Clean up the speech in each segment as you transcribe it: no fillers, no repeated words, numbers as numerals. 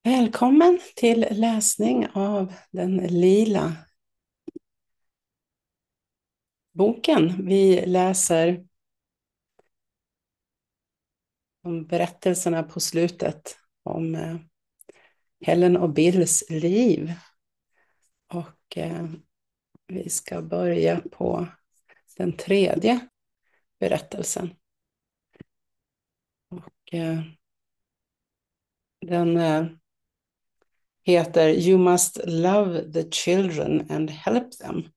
Välkommen till läsning av den lila boken. Vi läser om berättelserna på slutet om Helen och Bills liv. Och vi ska börja på den tredje berättelsen. Och den heter You must love the children and help them.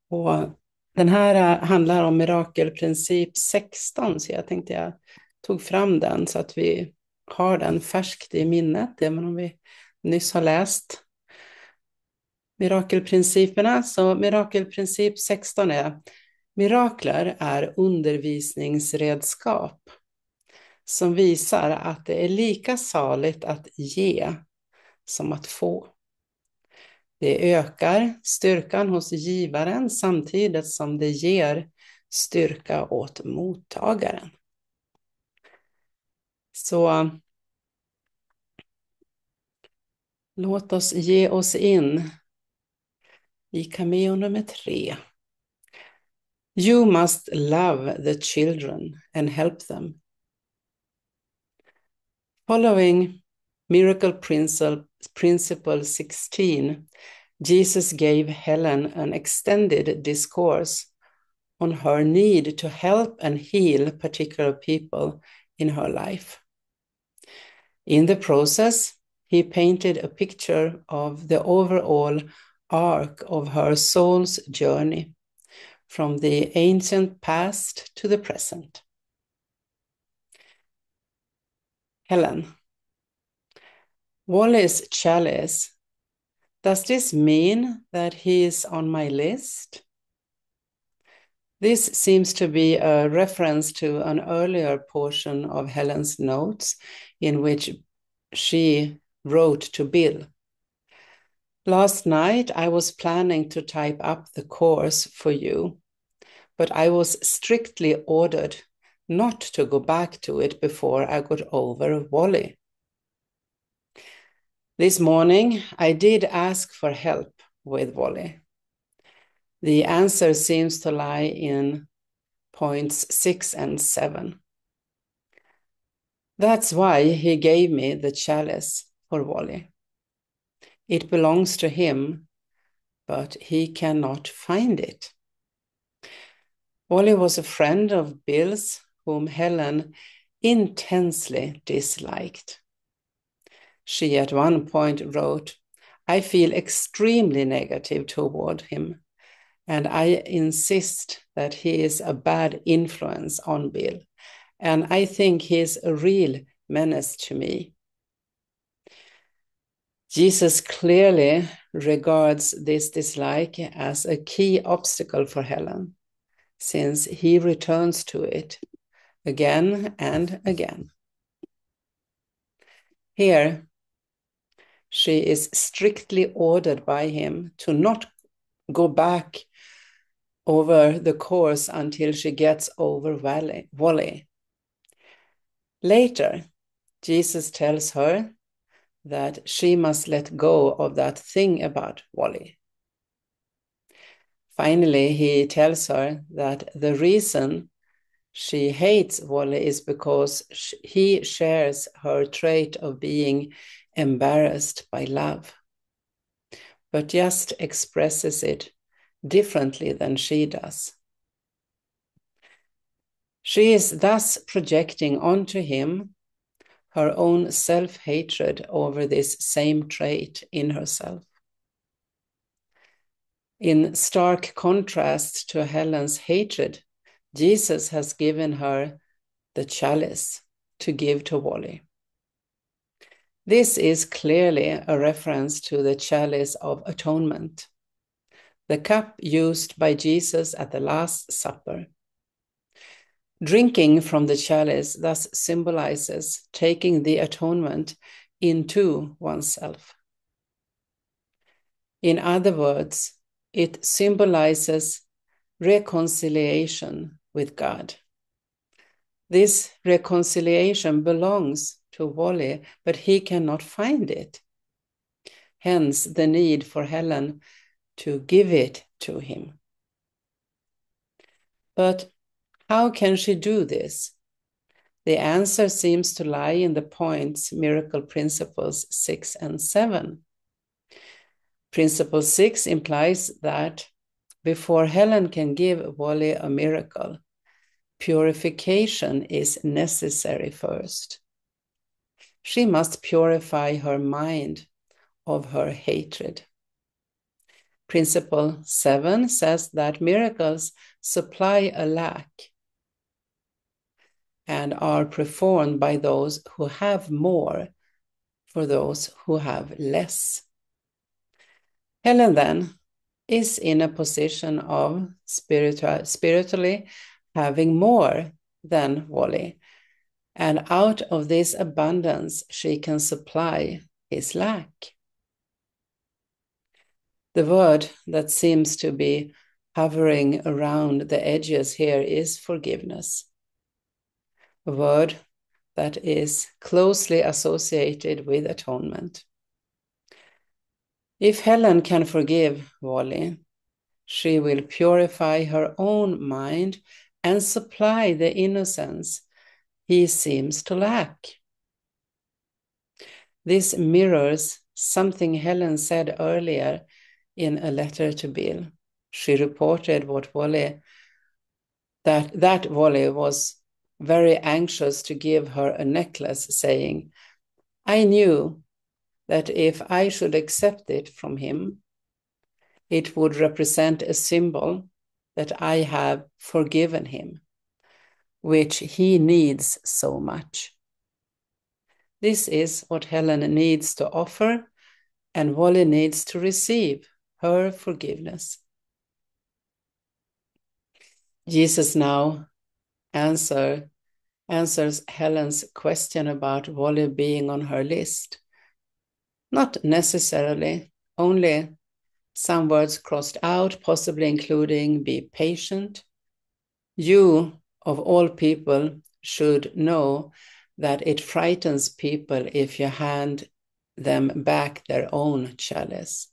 Och den här handlar om mirakelprincip 16, så jag tänkte jag tog fram den så att vi har den färskt i minnet, även om vi nyss har läst mirakelprinciperna. Så mirakelprincip 16 är: mirakler är undervisningsredskap som visar att det är lika saligt att ge som att få. Det ökar styrkan hos givaren samtidigt som det ger styrka åt mottagaren. Så låt oss ge oss in i cameo nummer 3. You must love the children and help them. Following Miracle Principle 16, Jesus gave Helen an extended discourse on her need to help and heal particular people in her life. In the process, he painted a picture of the overall arc of her soul's journey, from the ancient past to the present. Helen. Wally's chalice. Does this mean that he is on my list? This seems to be a reference to an earlier portion of Helen's notes in which she wrote to Bill. Last night, I was planning to type up the course for you, but I was strictly ordered not to go back to it before I got over Wally. This morning, I did ask for help with Wally. The answer seems to lie in points 6 and 7. That's why he gave me the chalice for Wally. It belongs to him, but he cannot find it. Wally was a friend of Bill's, whom Helen intensely disliked. She at one point wrote, I feel extremely negative toward him, and I insist that he is a bad influence on Bill, and I think he is a real menace to me. Jesus clearly regards this dislike as a key obstacle for Helen, since he returns to it again and again. Here, she is strictly ordered by him to not go back over the course until she gets over Wally. Later, Jesus tells her that she must let go of that thing about Wally. Finally, he tells her that the reason she hates Wally is because he shares her trait of being embarrassed by love, but just expresses it differently than she does. She is thus projecting onto him her own self-hatred over this same trait in herself. In stark contrast to Helen's hatred, Jesus has given her the chalice to give to Wally. This is clearly a reference to the chalice of atonement, the cup used by Jesus at the Last Supper. Drinking from the chalice thus symbolizes taking the atonement into oneself. In other words, it symbolizes reconciliation with God. This reconciliation belongs to Wally, but he cannot find it. Hence the need for Helen to give it to him. But how can she do this? The answer seems to lie in the points Miracle Principles 6 and 7. Principle 6 implies that before Helen can give Wally a miracle, purification is necessary first. She must purify her mind of her hatred. Principle 7 says that miracles supply a lack and are performed by those who have more for those who have less. Helen then is in a position of spiritually having more than Wally, and out of this abundance she can supply his lack. The word that seems to be hovering around the edges here is forgiveness, a word that is closely associated with atonement. If Helen can forgive Wally, she will purify her own mind and supply the innocence he seems to lack. This mirrors something Helen said earlier in a letter to Bill. She reported that Wally was very anxious to give her a necklace, saying, "I knew that if I should accept it from him, it would represent a symbol that I have forgiven him, which he needs so much." This is what Helen needs to offer, and Wally needs to receive her forgiveness. Jesus now answers Helen's question about Wally being on her list. Not necessarily, only some words crossed out, possibly including "be patient." You, of all people, should know that it frightens people if you hand them back their own chalice.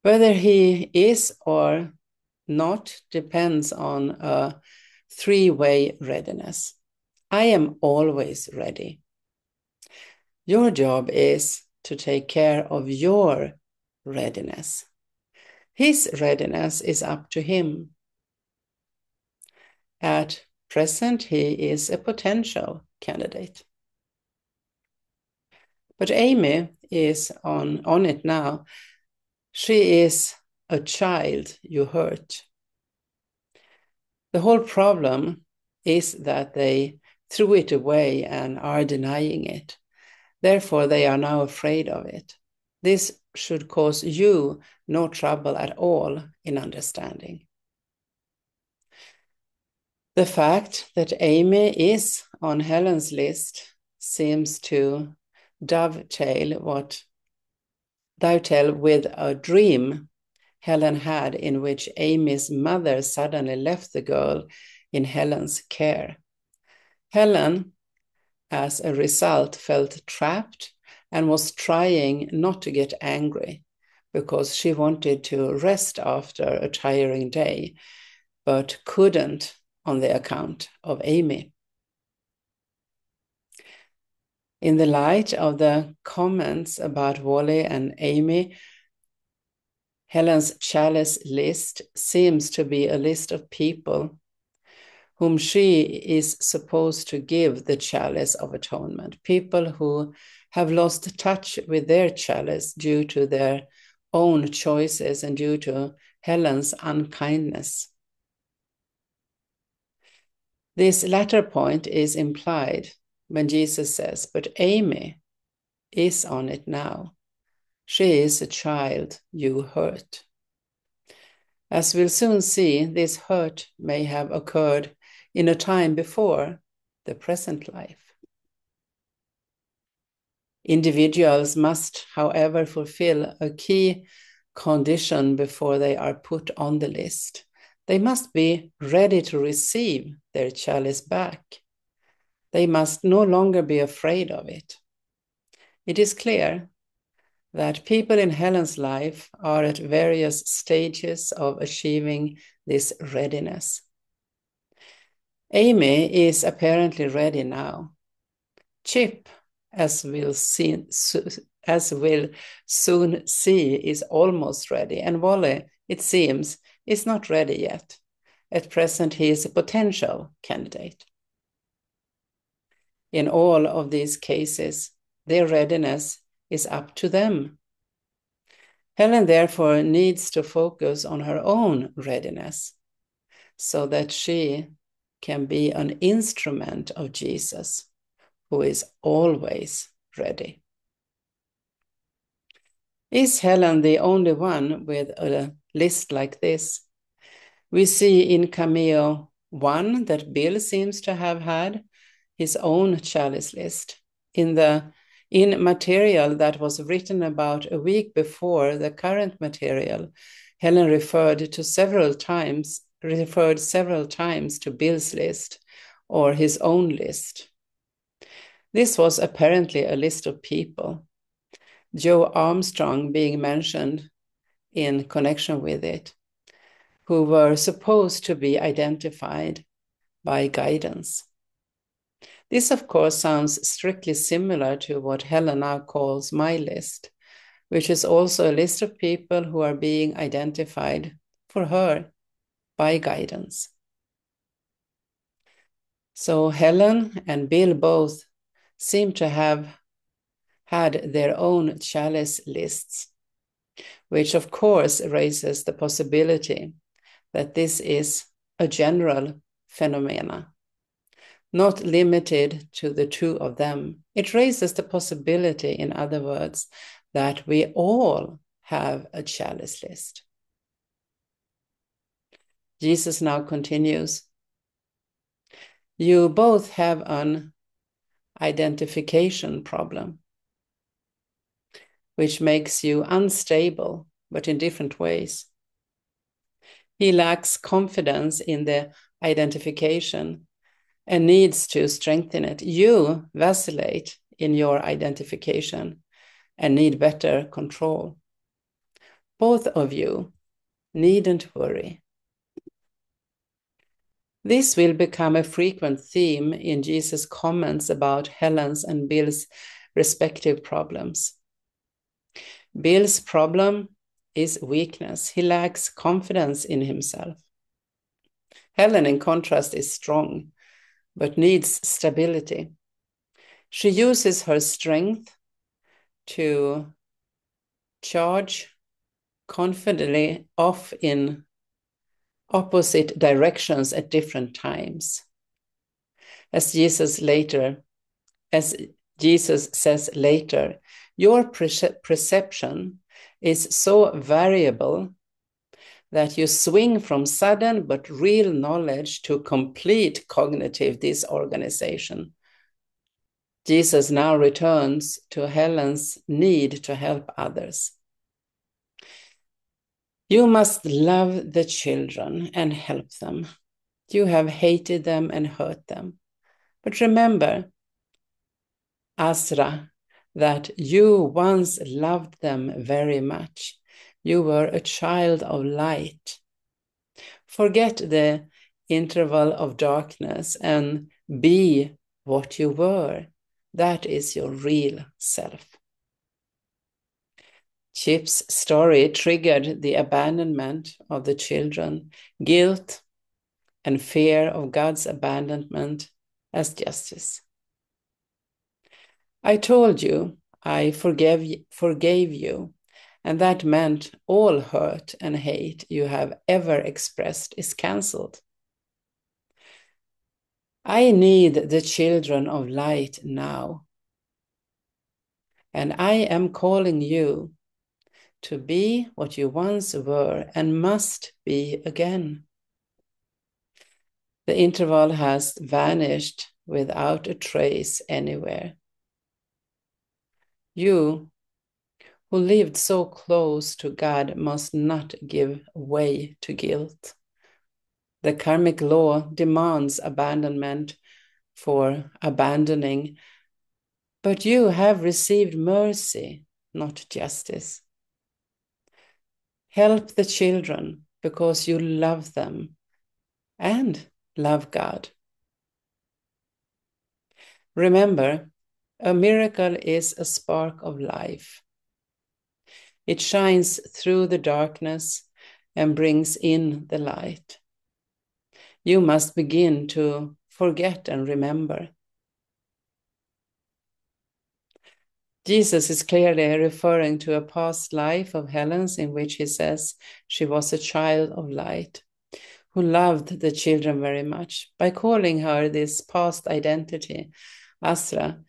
Whether he is or not depends on a three-way readiness. I am always ready. Your job is to take care of your readiness. His readiness is up to him. At present, he is a potential candidate. But Amy is on it now. She is a child you hurt. The whole problem is that they threw it away and are denying it. Therefore, they are now afraid of it. This should cause you no trouble at all in understanding. The fact that Amy is on Helen's list seems to dovetail with a dream Helen had in which Amy's mother suddenly left the girl in Helen's care. Helen, as a result, felt trapped and was trying not to get angry because she wanted to rest after a tiring day, but couldn't on the account of Amy. In the light of the comments about Wally and Amy, Helen's chalice list seems to be a list of people whom she is supposed to give the chalice of atonement, people who have lost touch with their chalice due to their own choices and due to Helen's unkindness. This latter point is implied when Jesus says, "But Amy is on it now. She is a child you hurt." As we'll soon see, this hurt may have occurred in a time before the present life. Individuals must, however, fulfill a key condition before they are put on the list. They must be ready to receive their chalice back. They must no longer be afraid of it. It is clear that people in Helen's life are at various stages of achieving this readiness. Amy is apparently ready now. Chip, as we'll soon see, is almost ready, and Wally, it seems, is not ready yet. At present, he is a potential candidate. In all of these cases, their readiness is up to them. Helen therefore needs to focus on her own readiness so that she can be an instrument of Jesus, who is always ready. Is Helen the only one with a list like this? We see in Cameo 1 that Bill seems to have had his own chalice list. In material that was written about a week before the current material, Helen referred several times to Bill's list or his own list. This was apparently a list of people, Joe Armstrong being mentioned in connection with it, who were supposed to be identified by guidance. This, of course, sounds strictly similar to what Helen now calls my list, which is also a list of people who are being identified for her by guidance. So Helen and Bill both seem to have had their own chalice lists, which of course raises the possibility that this is a general phenomena, not limited to the two of them. It raises the possibility, in other words, that we all have a chalice list. Jesus now continues, you both have an identification problem, which makes you unstable, but in different ways. He lacks confidence in the identification and needs to strengthen it. You vacillate in your identification and need better control. Both of you needn't worry. This will become a frequent theme in Jesus' comments about Helen's and Bill's respective problems. Bill's problem is weakness. He lacks confidence in himself. Helen, in contrast, is strong, but needs stability. She uses her strength to charge confidently off in opposite directions at different times. As Jesus says later, your perception is so variable that you swing from sudden but real knowledge to complete cognitive disorganization. Jesus now returns to Helen's need to help others. You must love the children and help them. You have hated them and hurt them. But remember, Asra, that you once loved them very much. You were a child of light. Forget the interval of darkness and be what you were. That is your real self. Chip's story triggered the abandonment of the children, guilt, and fear of God's abandonment as justice. I told you I forgave you, and that meant all hurt and hate you have ever expressed is cancelled. I need the children of light now, and I am calling you to be what you once were and must be again. The interval has vanished without a trace anywhere. You, who lived so close to God, must not give way to guilt. The karmic law demands abandonment for abandoning, but you have received mercy, not justice. Help the children because you love them and love God. Remember, a miracle is a spark of life. It shines through the darkness and brings in the light. You must begin to forget and remember. Jesus is clearly referring to a past life of Helen's in which he says she was a child of light who loved the children very much. By calling her this past identity, Asra,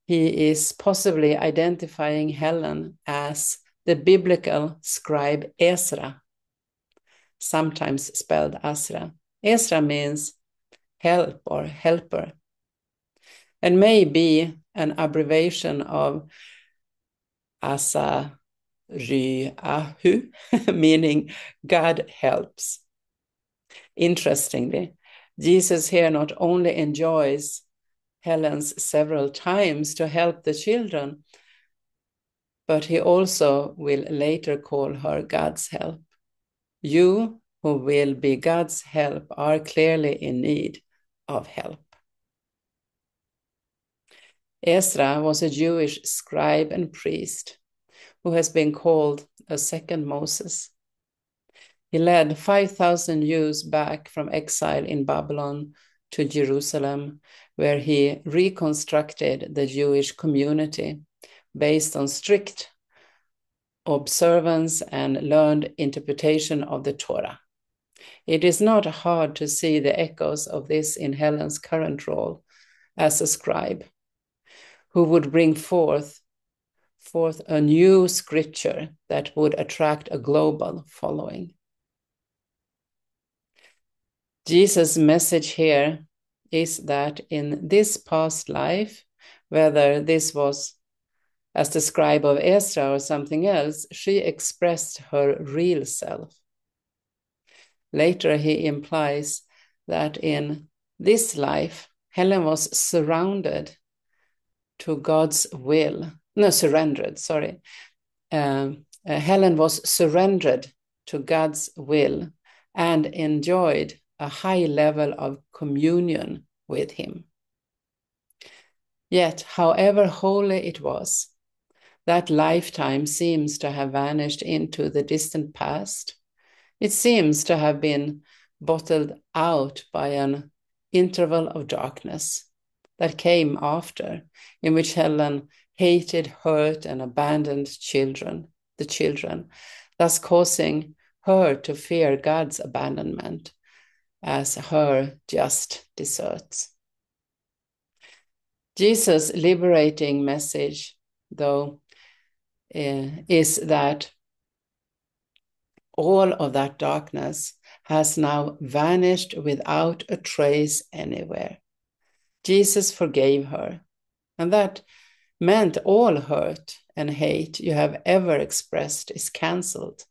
he is possibly identifying Helen as the biblical scribe Ezra, sometimes spelled Asra. Ezra means help or helper, and may be an abbreviation of Asarya'hu, meaning God helps. Interestingly, Jesus here not only enjoys Helen's several times to help the children, but he also will later call her God's help. You who will be God's help are clearly in need of help. Ezra was a Jewish scribe and priest who has been called a second Moses. He led 5,000 Jews back from exile in Babylon to Jerusalem, where he reconstructed the Jewish community based on strict observance and learned interpretation of the Torah. It is not hard to see the echoes of this in Helen's current role as a scribe, who would bring forth a new scripture that would attract a global following. Jesus' message here is that in this past life, whether this was as the scribe of Ezra or something else, she expressed her real self. Later, he implies that in this life, Helen was surrendered to God's will. Helen was surrendered to God's will and enjoyed a high level of communion with him. Yet, however holy it was, that lifetime seems to have vanished into the distant past. It seems to have been bottled out by an interval of darkness that came after, in which Helen hated, hurt, and abandoned the children, thus causing her to fear God's abandonment as her just deserts. Jesus' liberating message, though, is that all of that darkness has now vanished without a trace anywhere. Jesus forgave her, and that meant all hurt and hate you have ever expressed is cancelled.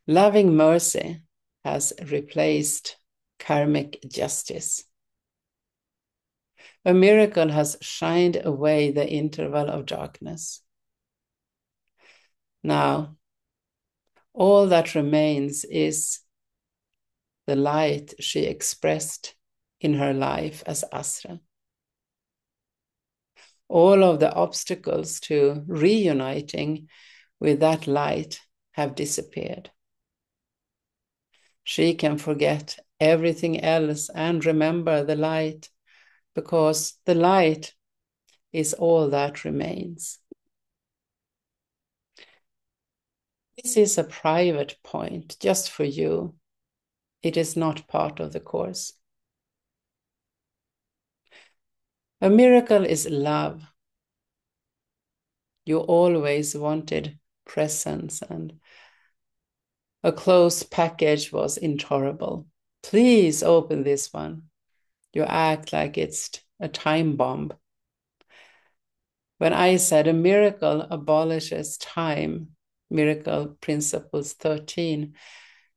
Loving mercy has replaced karmic justice. A miracle has shined away the interval of darkness. Now, all that remains is the light she expressed in her life as Asra. All of the obstacles to reuniting with that light have disappeared. She can forget everything else and remember the light, because the light is all that remains. This is a private point just for you. It is not part of the course. A miracle is love. You always wanted presents, and a closed package was intolerable. Please open this one. You act like it's a time bomb. When I said a miracle abolishes time, Miracle Principles 13,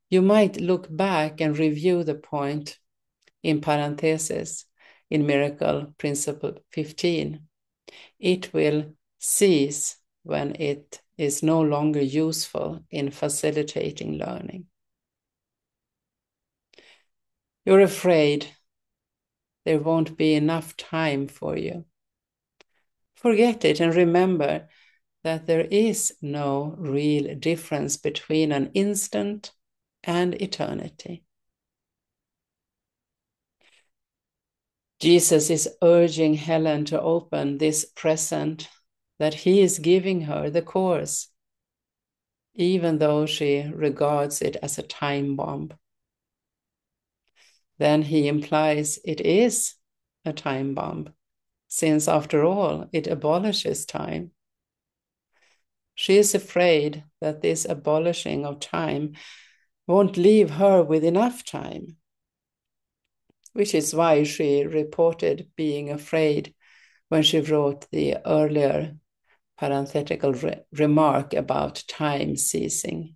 you might look back and review the point in parentheses. in Miracle Principle 15. It will cease when it is no longer useful in facilitating learning. You're afraid there won't be enough time for you. Forget it and remember that there is no real difference between an instant and eternity. Jesus is urging Helen to open this present that he is giving her, the course, even though she regards it as a time bomb. Then he implies it is a time bomb, since after all, it abolishes time. She is afraid that this abolishing of time won't leave her with enough time, which is why she reported being afraid when she wrote the earlier parenthetical remark about time ceasing.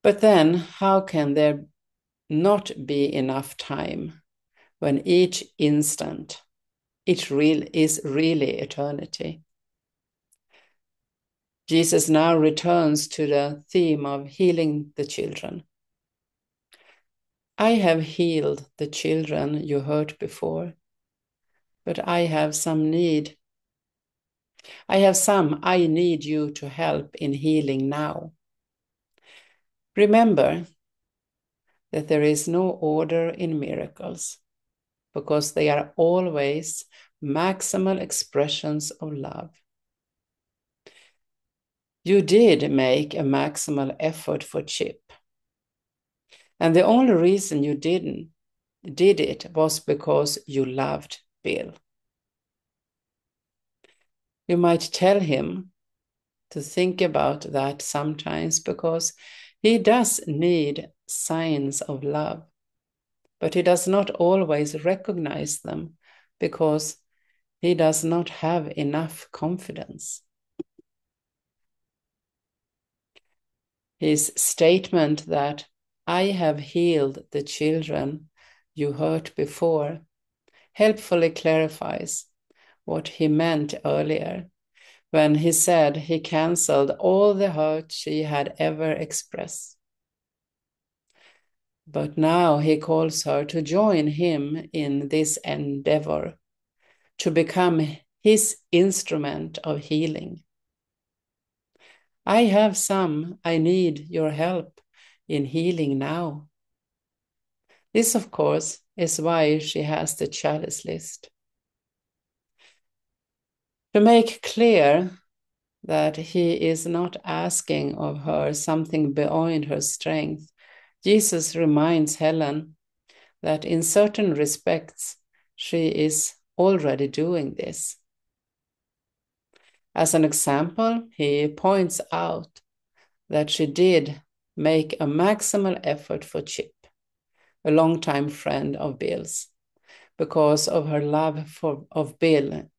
But then, how can there not be enough time when each instant is really eternity? Jesus now returns to the theme of healing the children. I have healed the children you hurt before, but I have some I need you to help in healing now. Remember that there is no order in miracles, because they are always maximal expressions of love. You did make a maximal effort for Chip, and the only reason you did it was because you loved Bill. You might tell him to think about that sometimes, because he does need signs of love, but he does not always recognize them because he does not have enough confidence. His statement that I have healed the children you hurt before helpfully clarifies what he meant earlier when he said he canceled all the hurt she had ever expressed. But now he calls her to join him in this endeavor, to become his instrument of healing. I need your help in healing now. This, of course, is why she has the chalice list. To make clear that he is not asking of her something beyond her strength, Jesus reminds Helen that in certain respects, she is already doing this. As an example, he points out that she did make a maximal effort for Chip, a longtime friend of Bill's, because of her love of Bill.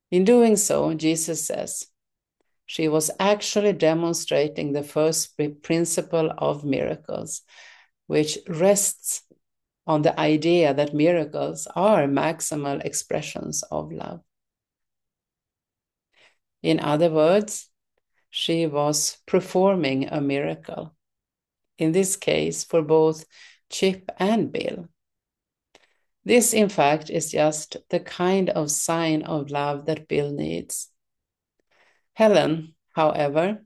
In doing so, Jesus says, she was actually demonstrating the first principle of miracles, which rests on the idea that miracles are maximal expressions of love. In other words, she was performing a miracle, in this case for both Chip and Bill. This, in fact, is just the kind of sign of love that Bill needs. Helen, however,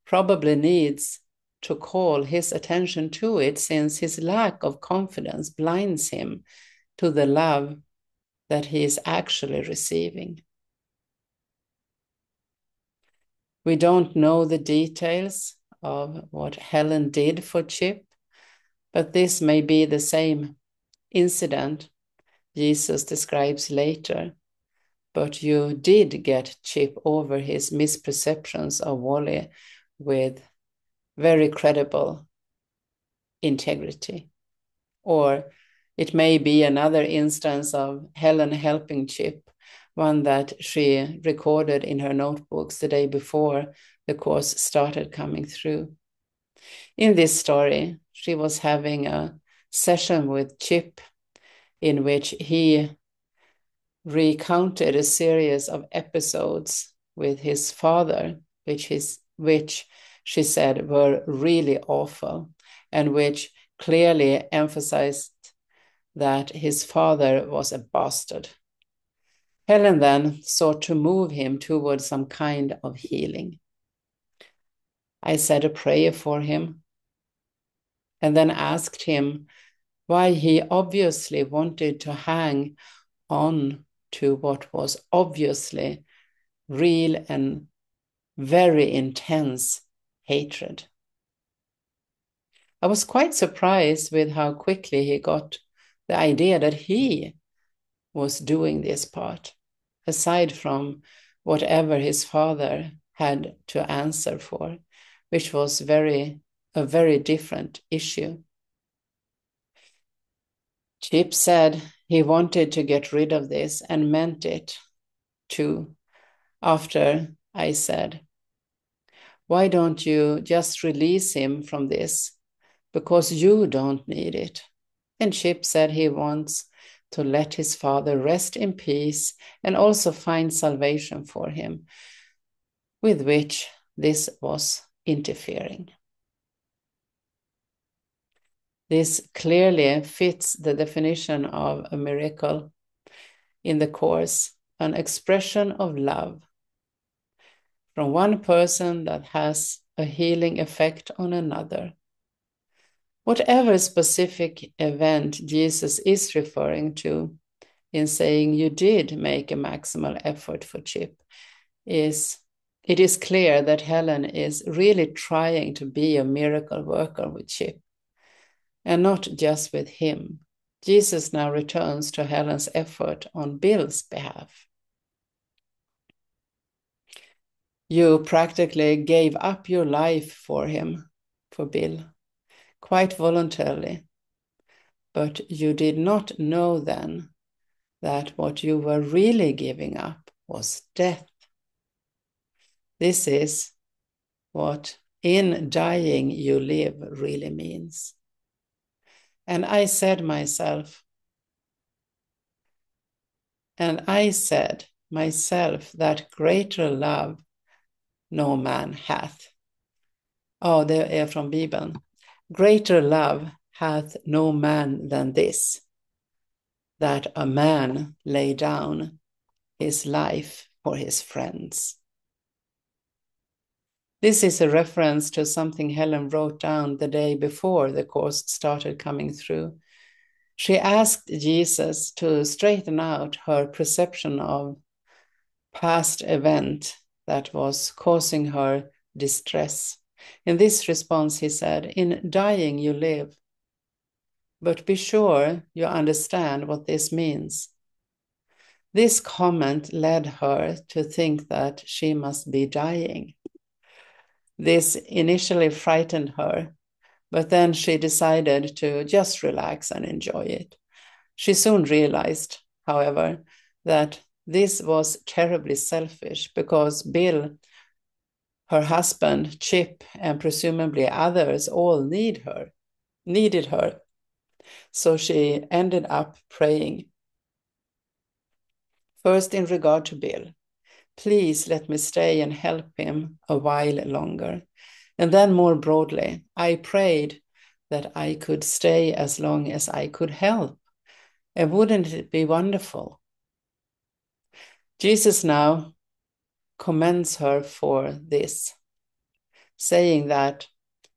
probably needs to call his attention to it, since his lack of confidence blinds him to the love that he is actually receiving. We don't know the details of what Helen did for Chip, but this may be the same incident Jesus describes later. But you did get Chip over his misperceptions of Wally with very credible integrity. Or it may be another instance of Helen helping Chip, one that she recorded in her notebooks the day before the course started coming through. In this story, she was having a session with Chip in which he recounted a series of episodes with his father, which she said were really awful, and which clearly emphasized that his father was a bastard. Helen then sought to move him towards some kind of healing. I said a prayer for him and then asked him why he obviously wanted to hang on to what was obviously real and very intense hatred. I was quite surprised with how quickly he got the idea that he was doing this part, aside from whatever his father had to answer for, which was a very different issue. Chip said he wanted to get rid of this and meant it too. After I said, why don't you just release him from this? Because you don't need it. And Chip said he wants to let his father rest in peace and also find salvation for him, with which this was interfering. This clearly fits the definition of a miracle in the Course, an expression of love from one person that has a healing effect on another. Whatever specific event Jesus is referring to in saying you did make a maximal effort for Chip, it is clear that Helen is really trying to be a miracle worker with Chip, and not just with him. Jesus now returns to Helen's effort on Bill's behalf. You practically gave up your life for him, for Bill, quite voluntarily. But you did not know then that what you were really giving up was death. This is what in dying you live really means. And I said myself that greater love no man hath. Oh, det är från Bibeln. Greater love hath no man than this, that a man lay down his life for his friends. This is a reference to something Helen wrote down the day before the Course started coming through. She asked Jesus to straighten out her perception of past event that was causing her distress. In this response, he said, in dying you live, but be sure you understand what this means. This comment led her to think that she must be dying. This initially frightened her, but then she decided to just relax and enjoy it. She soon realized, however, that this was terribly selfish because Bill, her husband, Chip, and presumably others all needed her. So she ended up praying. First, in regard to Bill, please let me stay and help him a while longer. And then more broadly, I prayed that I could stay as long as I could help. And wouldn't it be wonderful? Jesus now commends her for this, saying that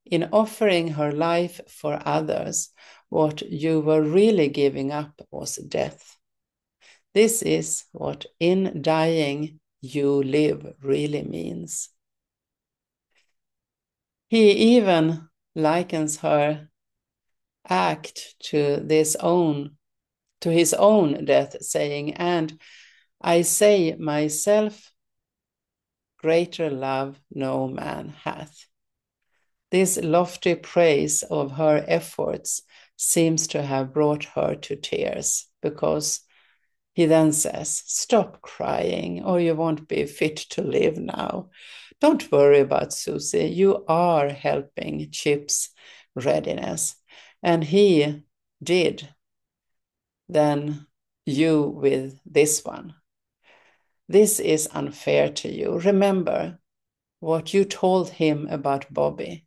in offering her life for others, what you were really giving up was death. This is what in dying you live really means. He even likens her act to his own death, saying, and I say myself, greater love no man hath. This lofty praise of her efforts seems to have brought her to tears, because he then says, stop crying or you won't be fit to live now. Don't worry about Susie. You are helping Chip's readiness. And he did than you with this one. This is unfair to you. Remember what you told him about Bobby.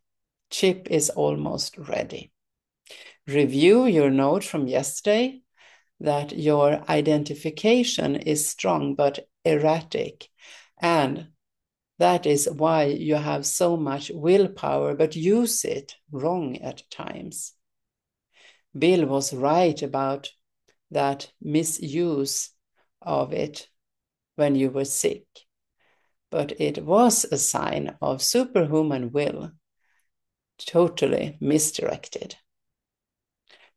Chip is almost ready. Review your note from yesterday that your identification is strong but erratic, and that is why you have so much willpower but use it wrong at times. Bill was right about that misuse of it when you were sick, but it was a sign of superhuman will, totally misdirected.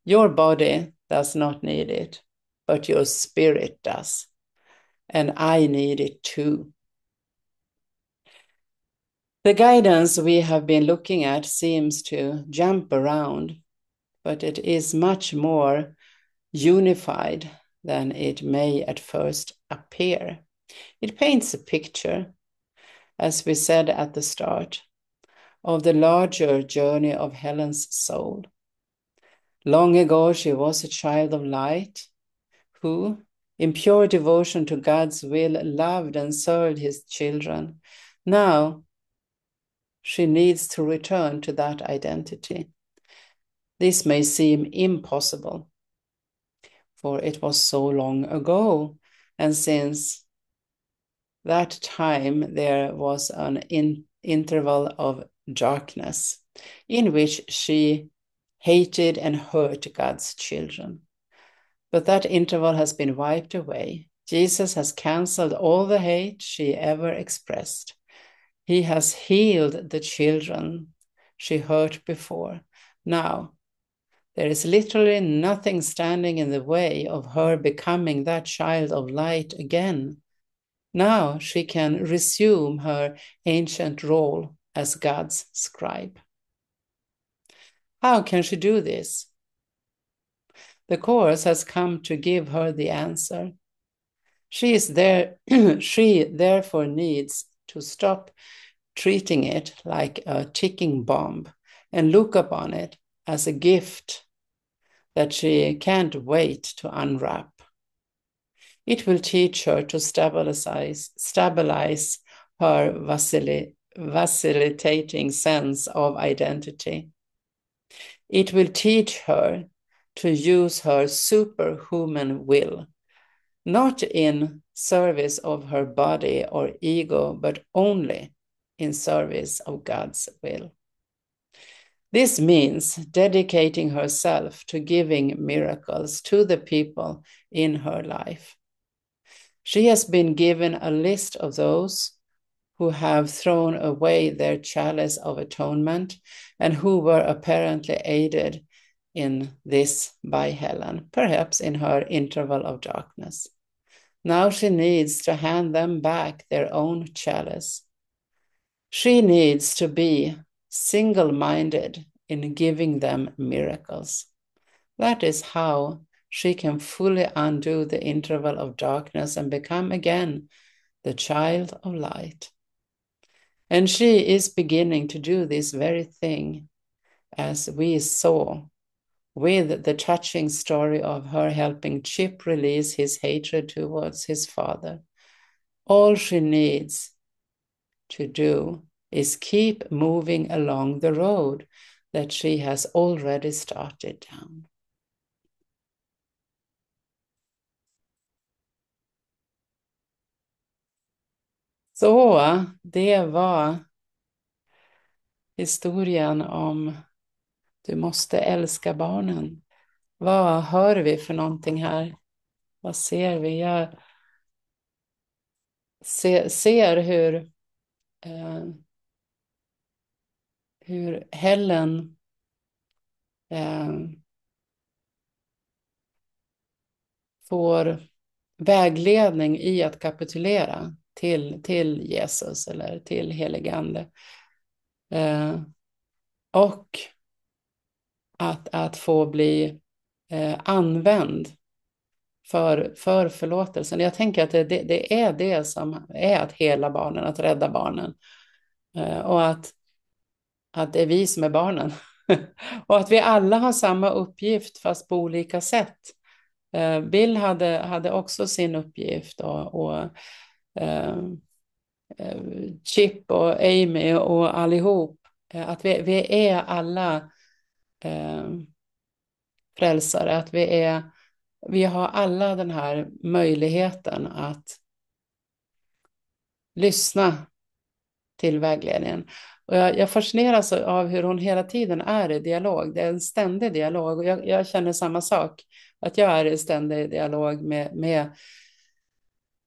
Your body does not need it, but your spirit does, and I need it too. The guidance we have been looking at seems to jump around, but it is much more unified than it may at first appear. It paints a picture, as we said at the start, of the larger journey of Helen's soul. Long ago, she was a child of light who, in pure devotion to God's will, loved and served his children. Now, she needs to return to that identity. This may seem impossible, for it was so long ago, and since that time there was an interval of darkness in which she hated and hurt God's children. But that interval has been wiped away. Jesus has canceled all the hate she ever expressed. He has healed the children she hurt before. Now, there is literally nothing standing in the way of her becoming that child of light again. Now she can resume her ancient role as God's scribe. How can she do this? The Course has come to give her the answer. She therefore needs to stop treating it like a ticking bomb and look upon it as a gift that she can't wait to unwrap. It will teach her to stabilize her vacillating sense of identity. It will teach her to use her superhuman will, not in service of her body or ego, but only in service of God's will. This means dedicating herself to giving miracles to the people in her life. She has been given a list of those who have thrown away their chalice of atonement and who were apparently aided in this by Helen, perhaps in her interval of darkness. Now she needs to hand them back their own chalice. She needs to be single-minded in giving them miracles. That is how she can fully undo the interval of darkness and become again the child of light. And she is beginning to do this very thing, as we saw with the touching story of her helping Chip release his hatred towards his father. All she needs to do is keep moving along the road that she has already started down. Så det var historien om du måste älska barnen. Vad hör vi för någonting här? Vad ser vi? Jag ser hur Helen får vägledning i att kapitulera till Jesus eller till heligande. Och att få bli använd för förlåtelsen. Jag tänker att det är det som är att hela barnen, att rädda barnen. Och att det är vi som är barnen. Och att vi alla har samma uppgift fast på olika sätt. Bill hade också sin uppgift och eh, Chip och Amy och allihop. Att vi är alla eh, frälsare, att vi har alla den här möjligheten att lyssna till vägledningen. Och jag fascineras av hur hon hela tiden är i dialog. Det är en ständig dialog och jag känner samma sak. Att jag är i ständig dialog med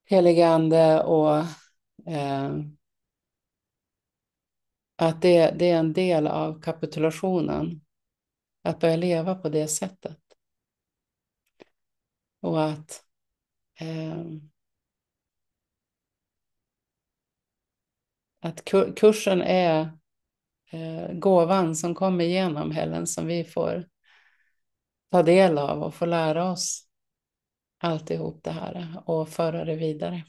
helige ande och att det är en del av kapitulationen. Att börja leva på det sättet. Och att kursen är gåvan som kommer igenom Helen som vi får ta del av och få lära oss alltihop det här och föra det vidare.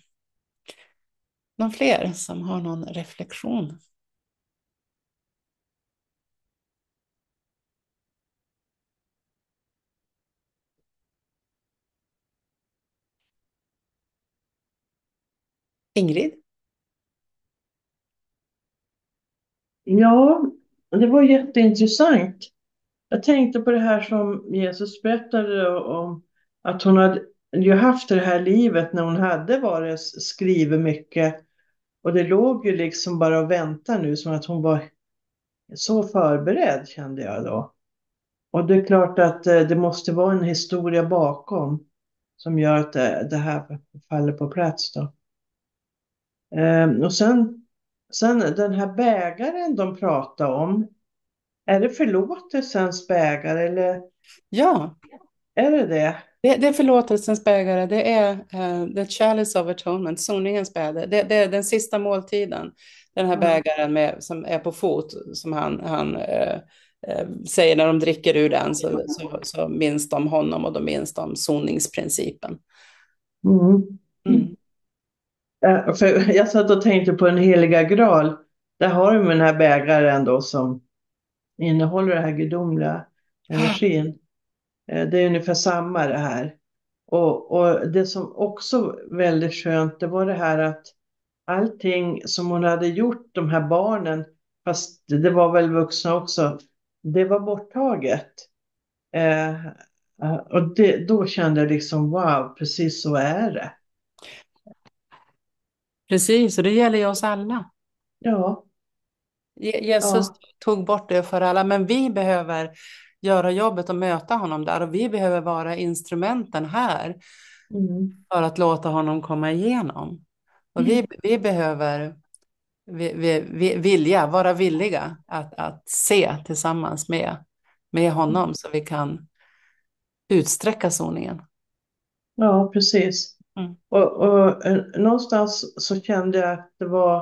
Någon fler som har någon reflektion? Ingrid? Ja, det var jätteintressant. Jag tänkte på det här som Jesus berättade om, att hon hade ju haft det här livet när hon hade varit skrivit mycket. Och det låg ju liksom bara och väntade nu, som att hon var så förberedd, kände jag då. Och det är klart att det måste vara en historia bakom som gör att det här faller på plats då. Och sen den här bägaren de pratar om, är det förlåtelsens bägare eller Ja, är det det? det är förlåtelsens bägare. Det är the chalice of atonement, soningens bägare. Det är den sista måltiden. Den här Ja. bägaren som är på fot, som han säger när de dricker ur den så minns de honom och de minns de soningsprincipen. Mm. Mm. För jag satt och tänkte på den heliga graal. Där har de den här bägaren då som innehåller den här gudomliga energin. Det är ungefär samma det här. Och det som också väldigt skönt, det var det här att allting som hon hade gjort, de här barnen, fast det var väl vuxna också, det var borttaget. Eh, och då kände jag liksom, wow, precis så är det. Precis, och det gäller ju oss alla. Ja, Jesus ja. tog bort det för alla, men vi behöver göra jobbet och möta honom där och vi behöver vara instrumenten här Mm. för att låta honom komma igenom. Och vi behöver vara villiga att se tillsammans med honom så vi kan utsträcka soningen. Ja, precis. Mm. Och någonstans så kände jag att det var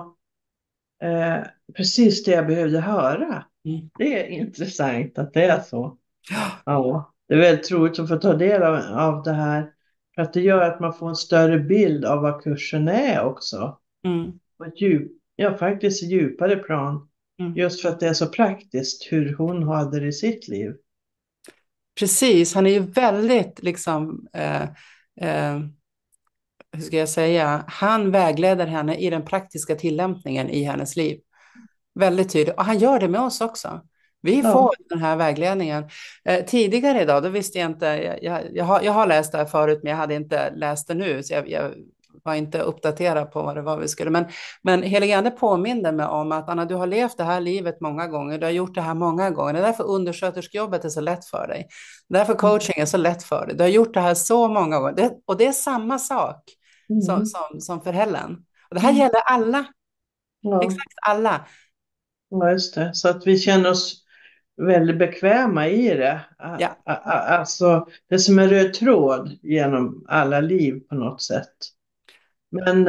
eh, precis det jag behövde höra. Mm. Det är intressant att det är så. Ja. Ja, det är väldigt roligt att få ta del av det här. För att det gör att man får en större bild av vad kursen är också. Mm. På ett ja, faktiskt djupare plan. Mm. Just för att det är så praktiskt hur hon hade det i sitt liv. Precis, han är ju väldigt liksom hur ska jag säga, han vägleder henne i den praktiska tillämpningen i hennes liv. Väldigt tydligt. Och han gör det med oss också. Vi får Ja. den här vägledningen. Tidigare idag, då visste jag inte, jag har läst det här förut, men jag hade inte läst det nu, så jag var inte uppdaterad på vad det var vi skulle. Men helige Ande påminde mig om att Anna, du har levt det här livet många gånger, du har gjort det här många gånger. Det är därför undersköterskejobbet är så lätt för dig. Det är därför coaching är så lätt för dig. Du har gjort det här så många gånger. Och det är samma sak Mm. som för Helen. Och det här Mm. gäller alla, Ja. exakt alla. Ja, just det. Så att vi känner oss väldigt bekväma i det. Ja. Alltså, det är som en röd tråd genom alla liv på något sätt. Men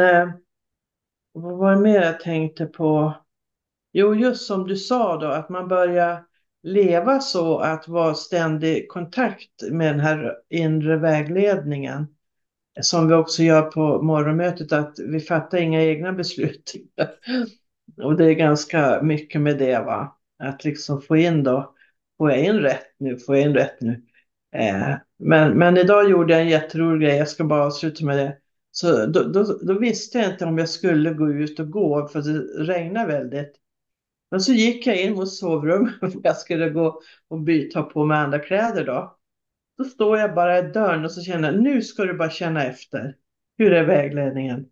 vad var det mer jag tänkte på? Jo, just som du sa då, att man börjar leva så att vara ständig kontakt med den här inre vägledningen. Som vi också gör på morgonmötet, att vi fattar inga egna beslut. Och det är ganska mycket med det, va? Att liksom få in då, får jag in rätt nu, får jag in rätt nu. Men idag gjorde jag en jätterolig grej, jag ska bara avsluta med det. Så då visste jag inte om jag skulle gå ut och gå för det regnade väldigt. Men så gick jag in mot sovrummet för jag skulle gå och byta på med andra kläder då. Då står jag bara i dörren och så känner jag, nu ska du bara känna efter. Hur är vägledningen?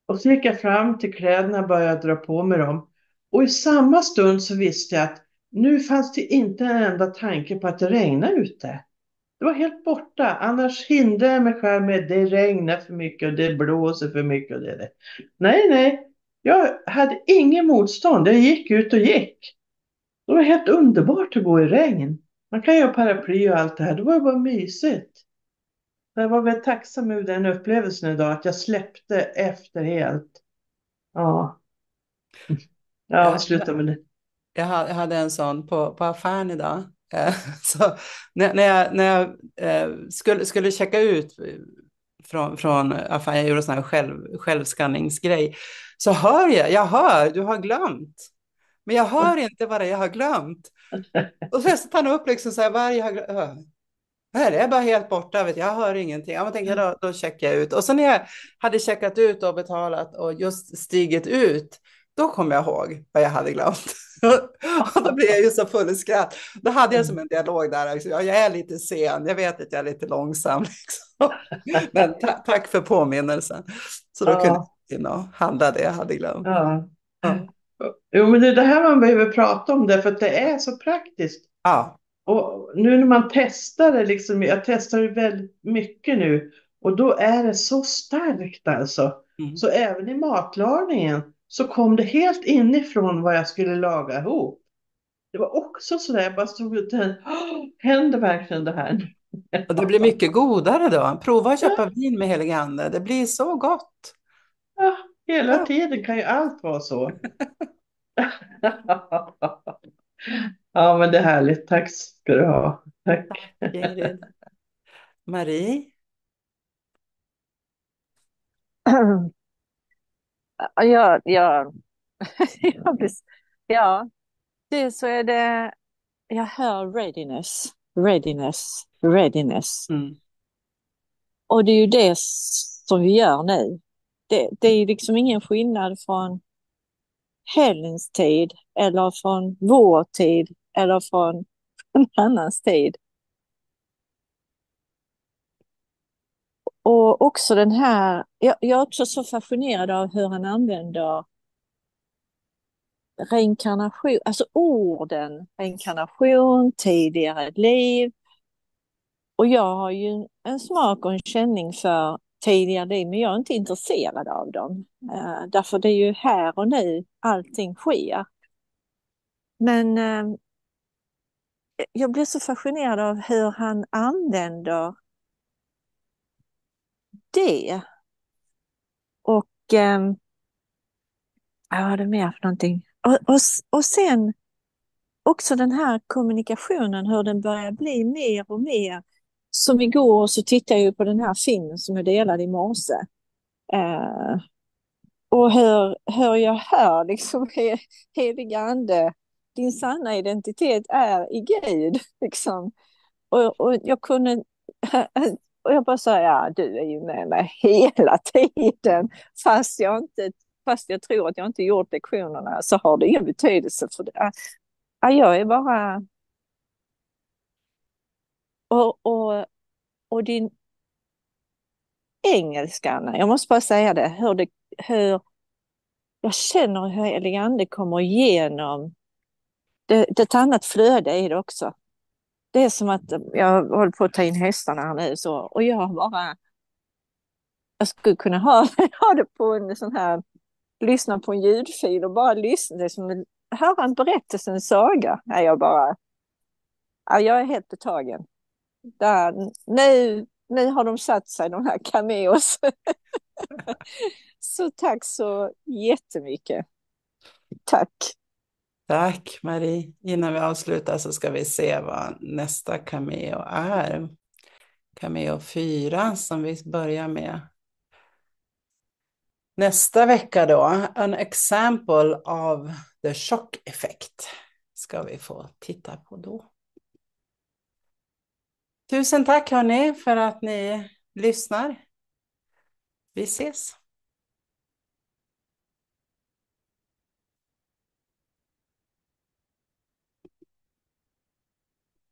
Och så gick jag fram till kläderna och började dra på mig dem. Och i samma stund så visste jag att nu fanns det inte en enda tanke på att det regnade ute. Det var helt borta. Annars hindrade jag mig själv med det regnar för mycket och det blåser för mycket och det. Nej, nej. Jag hade ingen motstånd. Jag gick ut och gick. Det var helt underbart att gå i regn. Man kan ju ha paraply och allt det här. Det var ju bara mysigt. Jag var väldigt tacksam över den upplevelsen idag. Att jag släppte efter helt. Ja, jag Jag, avslutar med det. jag hade en sån på affären idag. Så när jag skulle checka ut från affären, jag gjorde en sån här självskanningsgrej, så jag hör, du har glömt. Men jag hör inte vad det är jag har glömt. Och så tar han upp liksom så här, vad är det jag har glömt? Nej, det är bara helt borta, vet jag hör ingenting. Ja, men tänker jag, då checkar jag ut. Och sen när jag hade checkat ut och betalat och just stigit ut, då kom jag ihåg vad jag hade glömt. Och då blev jag ju så full i skratt. Då hade jag som en dialog där. Liksom, ja, jag är lite sen, jag vet att jag är lite långsam. Liksom. Men tack för påminnelsen. Så då kunde Ja, jag in och handla det jag hade glömt. ja. Ja. Jo, men det är det här man behöver prata om därför att det är så praktiskt. Ja. Och nu när man testar det, liksom, jag testar det väldigt mycket nu och då är det så starkt alltså. Mm. Så även i matlagningen så kom det helt inifrån vad jag skulle laga ihop. Det var också sådär, jag bara stod ut och tänkte, händer verkligen det här? Och det blir mycket godare då. Prova att Ja, köpa vin med helig ande. Det blir så gott. ja, hela Ja. tiden kan ju allt vara så. Ja, men det är härligt. Tack ska du ha. Tack. Ingrid. Marie. Ja, ja, jag ja, det så är det, jag hör readiness, readiness, readiness. Mm. Och det är ju det som vi gör nu. Det är liksom ingen skillnad från helgens tid eller från vår tid eller från en annans tid. Och också den här, jag är också så fascinerad av hur han använder reinkarnation, alltså orden reinkarnation, tidigare liv. Och jag har ju en smak och en känning för tidigare liv, men jag är inte intresserad av dem. Därför det är ju här och nu allting sker. Men jag blir så fascinerad av hur han använder det. Och vad är det mer för någonting? Och sen också den här kommunikationen, hur den börjar bli mer och mer. Som igår så tittade jag ju på den här filmen som jag delade i morse. Eh, och hur jag hör liksom heliga ande, din sanna identitet är i Gud. Liksom. Och jag kunde, och jag bara sa, ja du är ju med mig hela tiden. Fast jag tror att jag inte gjort lektionerna så har det ingen betydelse för det. Ja, jag är bara... Och din engelskan, jag måste bara säga det, hur jag känner hur helig ande kommer igenom. Det är ett annat flöde i det också. Det är som att jag håller på att ta in hästarna här nu så, och jag skulle kunna ha det på en sån här, lyssna på en ljudfil och bara lyssna, det är som att höra en berättelse, en saga. Jag är helt betagen. Nu har de satt sig, de här cameos. Så tack så jättemycket. Tack. Tack Marie. Innan vi avslutar så ska vi se vad nästa cameo är. Cameo 4 som vi börjar med. Nästa vecka då, an example of the shock effect ska vi få titta på då. Tusen tack hörni för att ni lyssnar. Vi ses.